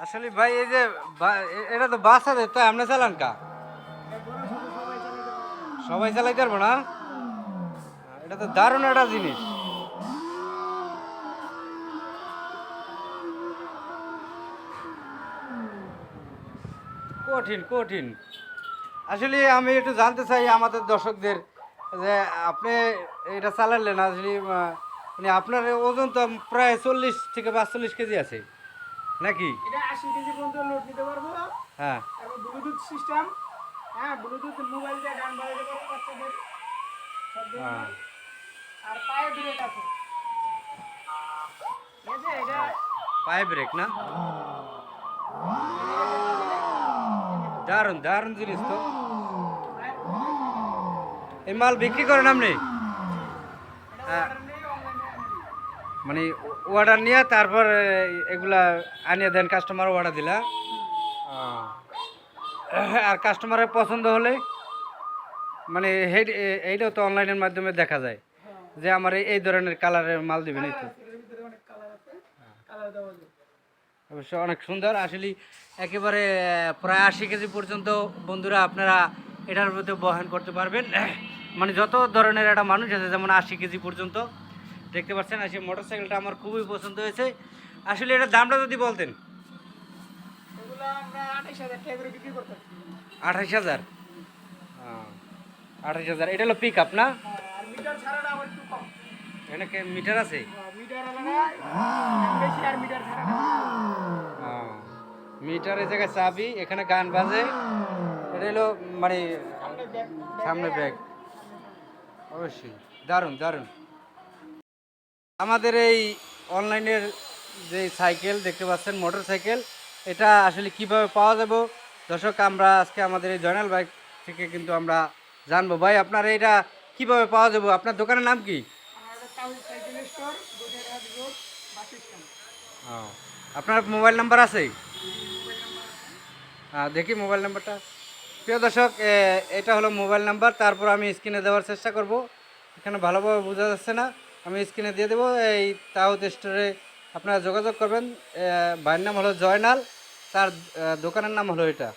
আসলে ভাই এই যে এটা তো বাচ্চাদের তো আপনি চালান কা সবাই চালাইতে পারবো না। এটা তো দারুণ একটা জিনিস। কঠিন কঠিন। আসলে আমি একটু জানতে চাই আমাদের দর্শকদের যে আপনি এটা চালালেন আসলে মানে আপনার ওজন তো প্রায় 40 থেকে 45 কেজি আছে নাকি? এটা 80 কেজি পর্যন্ত লোড নিতে পারবো। হ্যাঁ তারপর ব্লুটুথ সিস্টেম। হ্যাঁ, ব্লুটুথ মোবাইল দিয়ে গান বাজাতে পারবো বাচ্চাদের সব হ্যাঁ ধরনের। আর পায়ে ব্রেক আছে, ঠিক আছে? এটা পায়ে ব্রেক না? দারুণ দারুণ জিনিস তো। এই মাল বিক্রি করেন আপনি? হ্যাঁ, অর্ডার নেই, অনলাইনে মানে অর্ডার নিয়ে তারপর এগুলা আনিয়ে দেন, কাস্টমার অর্ডার দিলা। আহ, আর কাস্টমারের পছন্দ হলে মানে এইটাও তো অনলাইনের মাধ্যমে দেখা যায় যে আমার এই ধরনের কালারের মাল দিবেন এই তো। এর ভিতরে অনেক কালার আছে, কালার দেওয়া যায়। অবশ্য অনেক সুন্দর আসলে একেবারে প্রায় 80 কেজি পর্যন্ত বন্ধুরা আপনারা এটার মধ্যে বহন করতে পারবেন। মানে যত ধরনের একটা মানুষ আছে যেমন 80 কেজি পর্যন্ত দেখতে পাচ্ছেন। আসলে মোটরসাইকেলটা আমার খুবই পছন্দ হয়েছে। আসলে এটার দামটা যদি বলতেন। এগুলো আমরা 28,000 টাকা করে বিক্রি করতেছি। 28,000। 28,000 এটা হলো পিক আপ না? হ্যাঁ, আর মিটার ছাড়াটা আবার একটু কম। এখানে মিটার আছে? হ্যাঁ, মিটার আলাদা বেশি, আর মিটার ছাড়াটা মিটার এই জায়গায় চাবি, এখানে গান বাজে। এটা হলো মানে সামনে ব্যাগ, সামনে ব্যাগ। অবশ্যই দারুণ দারুণ। আমাদের এই অনলাইনের যে সাইকেল দেখতে পাচ্ছেন মোটর সাইকেল, এটা আসলে কিভাবে পাওয়া যাবে দর্শক আমরা আজকে আমাদের এই জয়নাল বাইক থেকে কিন্তু আমরা জানবো। ভাই আপনার এটা কিভাবে পাওয়া যাবে? আপনার দোকানের নাম কি? আমাদের Tahir cycle store, Dudherhat road, bus stand. ও, আপনার মোবাইল নাম্বার আছে? মোবাইল নাম্বার আছে। হ্যাঁ দেখি মোবাইল নাম্বারটা। প্রিয় দর্শক এটা হলো মোবাইল নাম্বার, তারপর আমি স্ক্রিনে দেওয়ার চেষ্টা করব। এখানে ভালোভাবে বোঝা যাচ্ছে না, আমি স্ক্রিনে দিয়ে দেবো। এই তাওত স্টোরে আপনারা যোগাযোগ করবেন। ভাইয়ের নাম হলো জয়নাল, তার দোকানের নাম হলো এটা।